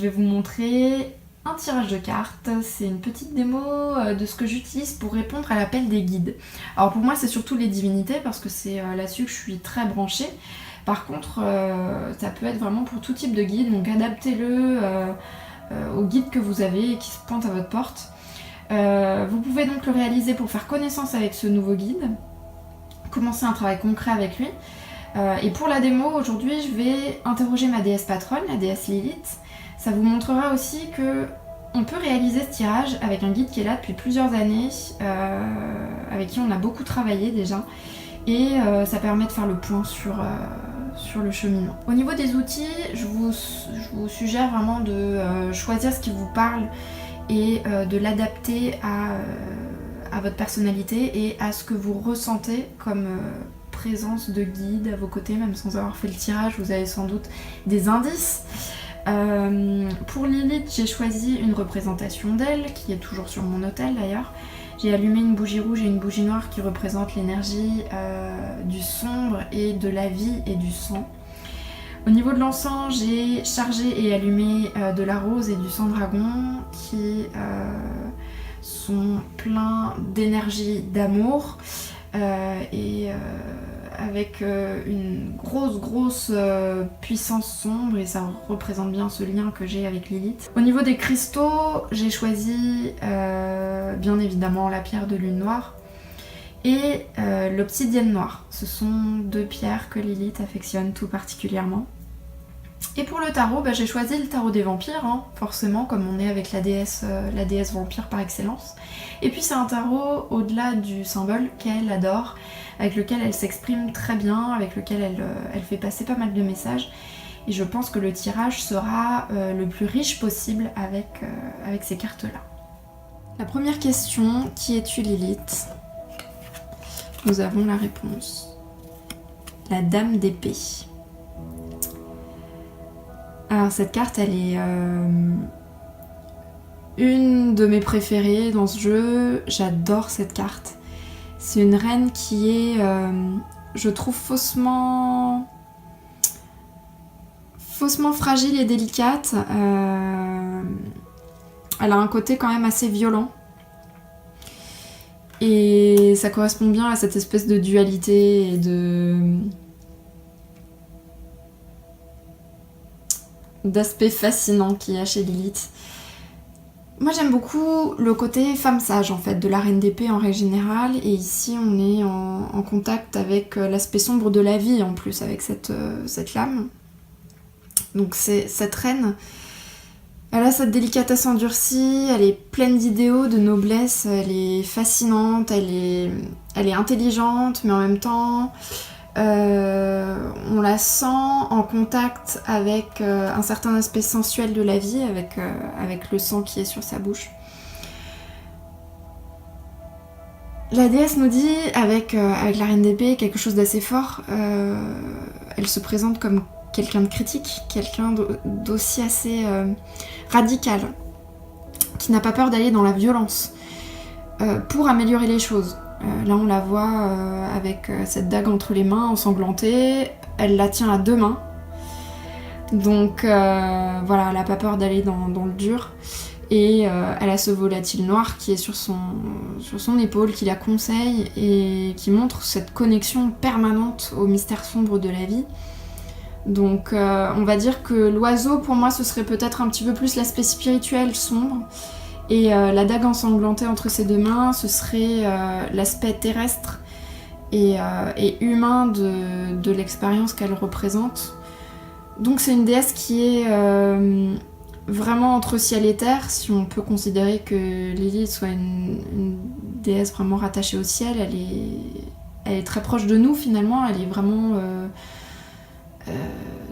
vais vous montrer un tirage de cartes. C'est une petite démo de ce que j'utilise pour répondre à l'appel des guides. Alors pour moi c'est surtout les divinités parce que c'est là-dessus que je suis très branchée. Par contre ça peut être vraiment pour tout type de guide, donc adaptez-le au guide que vous avez et qui se pointe à votre porte. Vous pouvez donc le réaliser pour faire connaissance avec ce nouveau guide, commencer un travail concret avec lui. Et pour la démo, aujourd'hui, je vais interroger ma déesse patronne, la déesse Lilith. Ça vous montrera aussi que on peut réaliser ce tirage avec un guide qui est là depuis plusieurs années, avec qui on a beaucoup travaillé déjà, et ça permet de faire le point sur le cheminement. Au niveau des outils, je vous suggère vraiment de choisir ce qui vous parle et de l'adapter à votre personnalité et à ce que vous ressentez comme présence de guide à vos côtés, même sans avoir fait le tirage, vous avez sans doute des indices. Pour Lilith, j'ai choisi une représentation d'elle, qui est toujours sur mon autel d'ailleurs. J'ai allumé une bougie rouge et une bougie noire qui représentent l'énergie du sombre et de la vie et du sang. Au niveau de l'encens, j'ai chargé et allumé de la rose et du sang dragon qui sont pleins d'énergie, d'amour et avec une grosse puissance sombre, et ça représente bien ce lien que j'ai avec Lilith. Au niveau des cristaux, j'ai choisi bien évidemment la pierre de lune noire et l'obsidienne noire. Ce sont deux pierres que Lilith affectionne tout particulièrement. Et pour le tarot, j'ai choisi le tarot des vampires, hein, forcément, comme on est avec la déesse vampire par excellence. Et puis c'est un tarot au-delà du symbole qu'elle adore, avec lequel elle s'exprime très bien, avec lequel elle fait passer pas mal de messages. Et je pense que le tirage sera le plus riche possible avec ces cartes-là. La première question, qui es-tu Lilith? Nous avons la réponse. La dame d'épée. Alors cette carte, elle est une de mes préférées dans ce jeu. J'adore cette carte. C'est une reine qui est, je trouve, faussement fragile et délicate. Elle a un côté quand même assez violent. Et ça correspond bien à cette espèce de dualité et d'aspect fascinant qu'il y a chez Lilith. Moi j'aime beaucoup le côté femme sage en fait de la reine d'épée en règle générale, et ici on est en contact avec l'aspect sombre de la vie en plus, avec cette lame. Donc cette reine, elle a cette délicatesse endurcie, elle est pleine d'idéaux, de noblesse, elle est fascinante, elle est intelligente, mais en même temps on la sent en contact avec un certain aspect sensuel de la vie, avec le sang qui est sur sa bouche. La déesse nous dit, avec la reine d'épée, quelque chose d'assez fort. Elle se présente comme quelqu'un de critique, quelqu'un d'aussi assez radical, qui n'a pas peur d'aller dans la violence pour améliorer les choses. Là on la voit avec cette dague entre les mains, ensanglantée, elle la tient à deux mains. Donc voilà, elle n'a pas peur d'aller dans le dur. Et elle a ce volatile noir qui est sur son épaule, qui la conseille et qui montre cette connexion permanente au mystère sombre de la vie. Donc on va dire que l'oiseau pour moi ce serait peut-être un petit peu plus l'aspect spirituel sombre. Et la dague ensanglantée entre ses deux mains, ce serait l'aspect terrestre et humain de l'expérience qu'elle représente. Donc c'est une déesse qui est vraiment entre ciel et terre, si on peut considérer que Lilith soit une déesse vraiment rattachée au ciel. Elle est très proche de nous finalement, elle est vraiment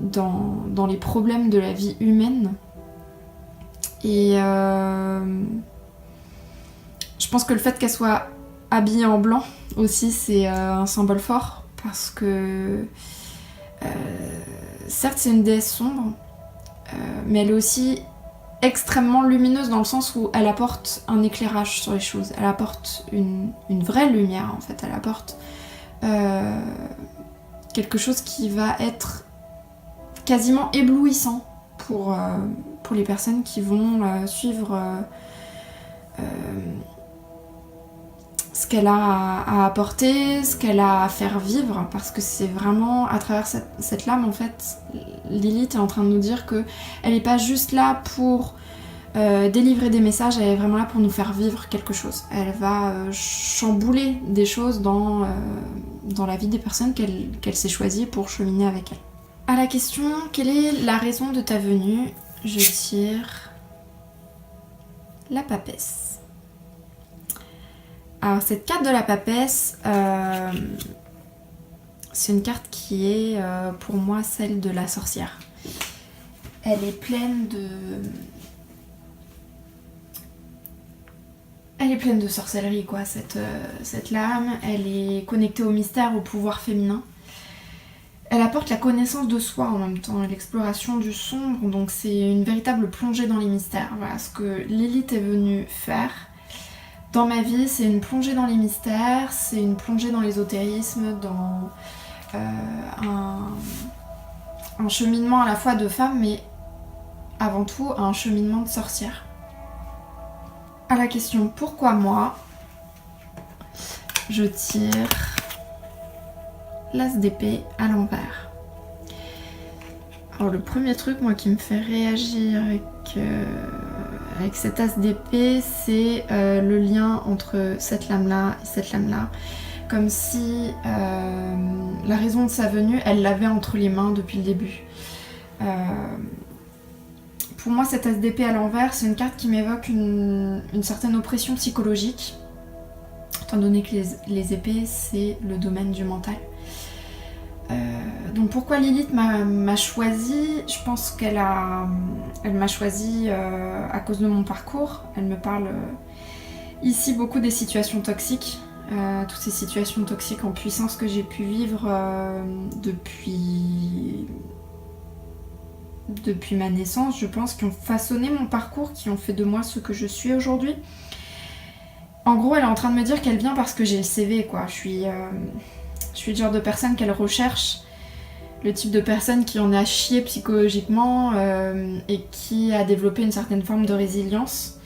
dans les problèmes de la vie humaine. Et je pense que le fait qu'elle soit habillée en blanc aussi, c'est un symbole fort, parce que certes c'est une déesse sombre, mais elle est aussi extrêmement lumineuse dans le sens où elle apporte un éclairage sur les choses, elle apporte une vraie lumière en fait, elle apporte quelque chose qui va être quasiment éblouissant pour les personnes qui vont suivre ce qu'elle a à apporter, ce qu'elle a à faire vivre, parce que c'est vraiment à travers cette lame, en fait, Lilith est en train de nous dire que elle n'est pas juste là pour délivrer des messages, elle est vraiment là pour nous faire vivre quelque chose. Elle va chambouler des choses dans la vie des personnes qu'elle s'est choisie pour cheminer avec elle. À la question, quelle est la raison de ta venue? Je tire la papesse. Alors cette carte de la papesse, c'est une carte qui est pour moi celle de la sorcière. Elle est pleine de sorcellerie, quoi, cette lame. Elle est connectée au mystère, au pouvoir féminin. Elle apporte la connaissance de soi en même temps, l'exploration du sombre, donc c'est une véritable plongée dans les mystères. Voilà ce que Lilith est venue faire dans ma vie, c'est une plongée dans les mystères, c'est une plongée dans l'ésotérisme, dans un cheminement à la fois de femme, mais avant tout un cheminement de sorcière. À la question pourquoi moi, je tire l'as d'épée à l'envers. Alors le premier truc moi qui me fait réagir avec cet as d'épée, c'est le lien entre cette lame-là et cette lame-là. Comme si la raison de sa venue, elle l'avait entre les mains depuis le début. Pour moi, cet as d'épée à l'envers, c'est une carte qui m'évoque une certaine oppression psychologique, étant donné que les épées, c'est le domaine du mental. Donc pourquoi Lilith m'a choisie? Je pense qu'elle m'a choisie à cause de mon parcours. Elle me parle ici beaucoup des situations toxiques, toutes ces situations toxiques en puissance que j'ai pu vivre depuis ma naissance, je pense, qui ont façonné mon parcours, qui ont fait de moi ce que je suis aujourd'hui. En gros, elle est en train de me dire qu'elle vient parce que j'ai le CV, quoi. Je suis le genre de personne qu'elle recherche, le type de personne qui en a chié psychologiquement et qui a développé une certaine forme de résilience.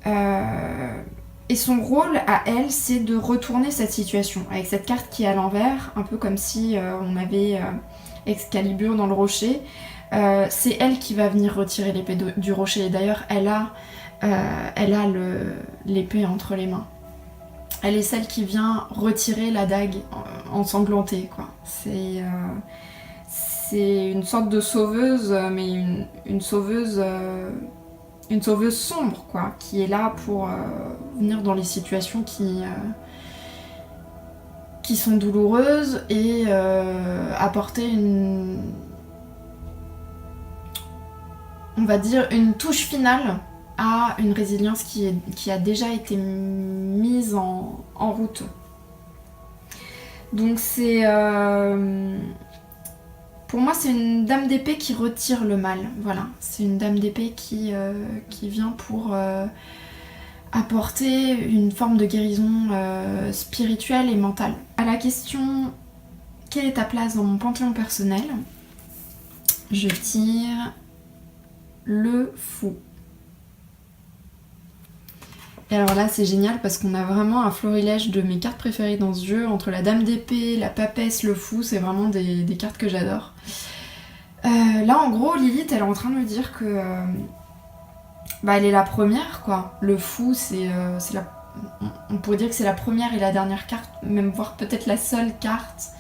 Et son rôle à elle, c'est de retourner cette situation, avec cette carte qui est à l'envers, un peu comme si on avait Excalibur dans le rocher. C'est elle qui va venir retirer l'épée du rocher, et d'ailleurs elle a l'épée entre les mains. Elle est celle qui vient retirer la dague ensanglantée, quoi. C'est une sorte de sauveuse, mais une sauveuse sombre, quoi, qui est là pour venir dans les situations qui sont douloureuses et apporter on va dire une touche finale à une résilience qui a déjà été mise en route. Donc c'est... pour moi, c'est une dame d'épée qui retire le mal. Voilà, c'est une dame d'épée qui vient pour apporter une forme de guérison spirituelle et mentale. À la question « Quelle est ta place dans mon panthéon personnel ?» Je tire le fou. Et alors là c'est génial parce qu'on a vraiment un florilège de mes cartes préférées dans ce jeu, entre la dame d'épée, la papesse, le fou, c'est vraiment des cartes que j'adore. Là en gros Lilith elle est en train de me dire que elle est la première, quoi. Le fou on pourrait dire que c'est la première et la dernière carte, même voire peut-être la seule carte.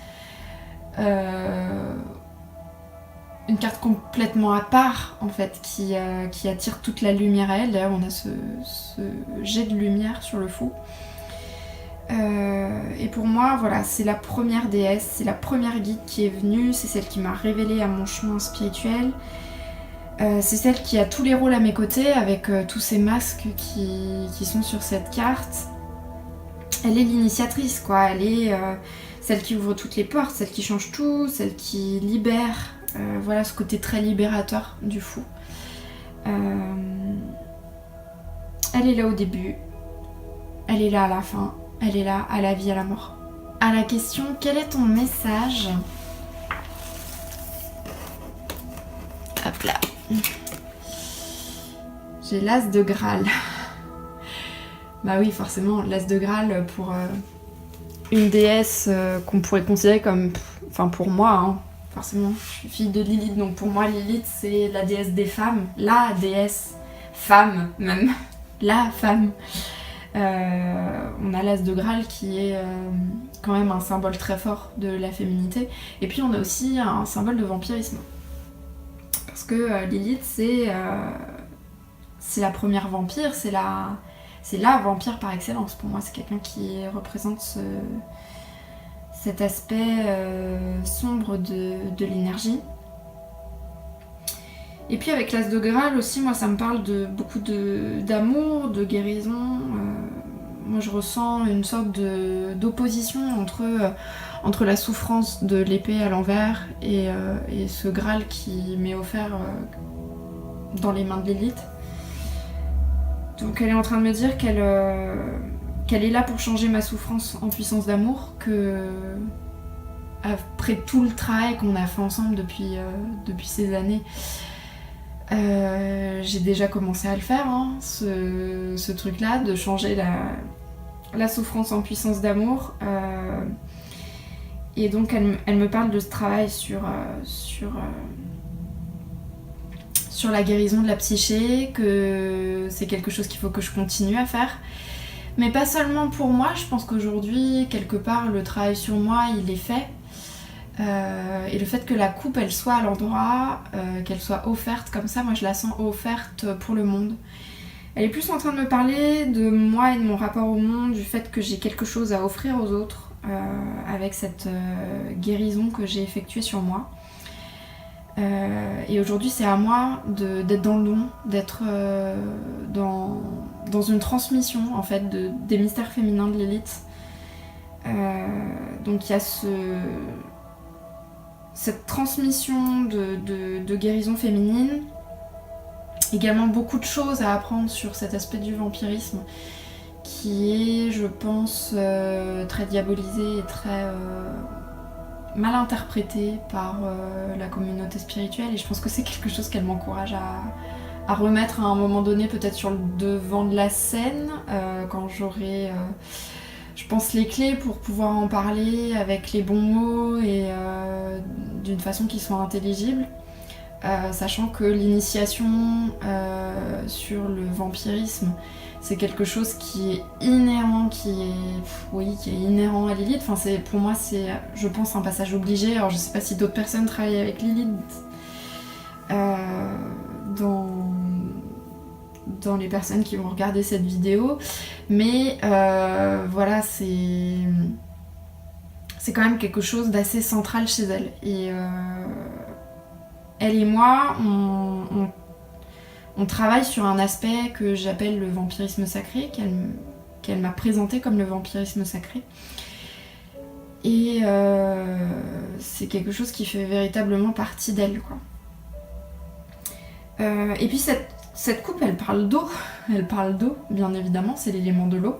Une carte complètement à part en fait qui attire toute la lumière à elle. D'ailleurs on a ce jet de lumière sur le fou. Et pour moi voilà, c'est la première déesse, c'est la première guide qui est venue, c'est celle qui m'a révélée à mon chemin spirituel. C'est celle qui a tous les rôles à mes côtés avec tous ces masques qui sont sur cette carte. Elle est l'initiatrice, quoi. Elle est celle qui ouvre toutes les portes, celle qui change tout, celle qui libère. Voilà ce côté très libérateur du fou. Elle est là au début, elle est là à la fin, elle est là à la vie, à la mort. À la question « Quel est ton message ?» Hop là. J'ai l'as de Graal. Bah oui, forcément, l'as de Graal pour une déesse qu'on pourrait considérer comme... Enfin, pour moi, hein, forcément, je suis fille de Lilith, donc pour moi, Lilith, c'est la déesse des femmes. La déesse femme, même. La femme. On a l'as de Graal qui est quand même un symbole très fort de la féminité. Et puis, on a aussi un symbole de vampirisme. Parce que Lilith, c'est la première vampire, c'est la vampire par excellence. Pour moi, c'est quelqu'un qui représente cet aspect sombre de l'énergie. Et puis avec l'as de Graal aussi, moi ça me parle de beaucoup d'amour, de guérison. Moi je ressens une sorte d'opposition entre la souffrance de l'épée à l'envers et ce Graal qui m'est offert dans les mains de Lilith. Donc elle est en train de me dire qu'elle est là pour changer ma souffrance en puissance d'amour, que après tout le travail qu'on a fait ensemble depuis ces années, j'ai déjà commencé à le faire, hein, ce truc-là, de changer la souffrance en puissance d'amour. Et donc elle me parle de ce travail sur la guérison de la psyché, que c'est quelque chose qu'il faut que je continue à faire. Mais pas seulement pour moi, je pense qu'aujourd'hui, quelque part, le travail sur moi, il est fait. Et le fait que la coupe, elle soit à l'endroit, qu'elle soit offerte comme ça, moi je la sens offerte pour le monde. Elle est plus en train de me parler de moi et de mon rapport au monde, du fait que j'ai quelque chose à offrir aux autres, avec cette guérison que j'ai effectuée sur moi. Et aujourd'hui, c'est à moi d'être dans le don, d'être dans une transmission en fait des mystères féminins de Lilith. Donc il y a cette transmission de guérison féminine. Également beaucoup de choses à apprendre sur cet aspect du vampirisme qui est, je pense, très diabolisé et très mal interprété par la communauté spirituelle, et je pense que c'est quelque chose qu'elle m'encourage à remettre à un moment donné, peut-être sur le devant de la scène, quand j'aurai, je pense, les clés pour pouvoir en parler avec les bons mots et d'une façon qui soit intelligible, sachant que l'initiation sur le vampirisme, c'est quelque chose qui est inhérent, qui est inhérent à Lilith. Enfin, pour moi, c'est, je pense, un passage obligé. Alors, je sais pas si d'autres personnes travaillent avec Lilith dans les personnes qui vont regarder cette vidéo, mais voilà, c'est quand même quelque chose d'assez central chez elle. Et elle et moi, on travaille sur un aspect que j'appelle le vampirisme sacré, qu'elle m'a présenté comme le vampirisme sacré. Et c'est quelque chose qui fait véritablement partie d'elle, quoi. Et puis cette coupe, elle parle d'eau. Elle parle d'eau, bien évidemment, c'est l'élément de l'eau.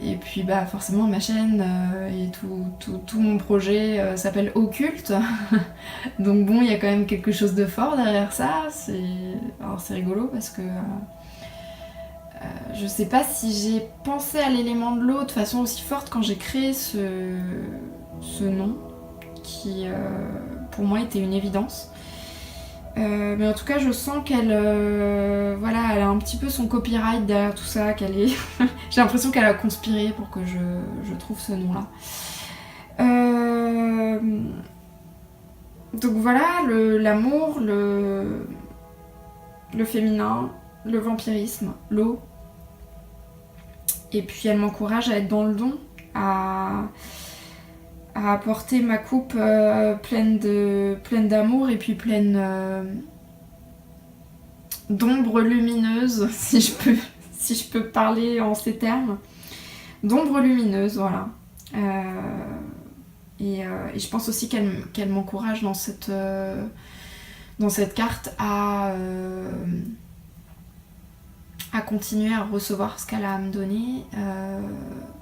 Et puis bah forcément ma chaîne et tout mon projet s'appelle Occulte. Donc bon, il y a quand même quelque chose de fort derrière ça. Alors c'est rigolo parce que je sais pas si j'ai pensé à l'élément de l'eau de façon aussi forte quand j'ai créé ce nom qui pour moi était une évidence. Mais en tout cas, je sens qu'elle voilà, elle a un petit peu son copyright derrière tout ça, qu'elle est... J'ai l'impression qu'elle a conspiré pour que je trouve ce nom-là. Donc voilà, l'amour, le féminin, le vampirisme, l'eau. Et puis elle m'encourage à être dans le don, à apporter ma coupe pleine d'amour et puis pleine d'ombre lumineuse, si je peux parler en ces termes. D'ombre lumineuse, voilà. Et je pense aussi qu'elle m'encourage dans cette carte à continuer à recevoir ce qu'elle a à me donner,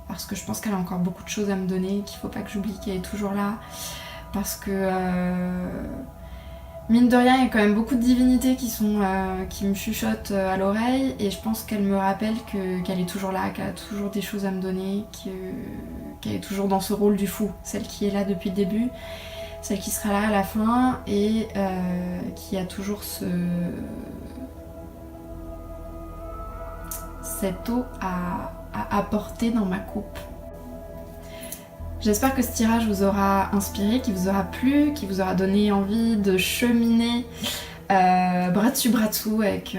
parce que je pense qu'elle a encore beaucoup de choses à me donner, qu'il faut pas que j'oublie qu'elle est toujours là, parce que Mine de rien, il y a quand même beaucoup de divinités qui me chuchotent à l'oreille et je pense qu'elle me rappelle qu'elle est toujours là, qu'elle a toujours des choses à me donner, qu'elle est toujours dans ce rôle du fou, celle qui est là depuis le début, celle qui sera là à la fin et qui a toujours cette eau à apporter dans ma coupe. J'espère que ce tirage vous aura inspiré, qu'il vous aura plu, qu'il vous aura donné envie de cheminer bras dessus bras dessous avec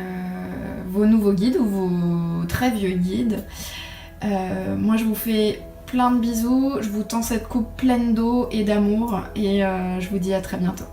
vos nouveaux guides ou vos très vieux guides. Moi je vous fais plein de bisous, je vous tends cette coupe pleine d'eau et d'amour et je vous dis à très bientôt.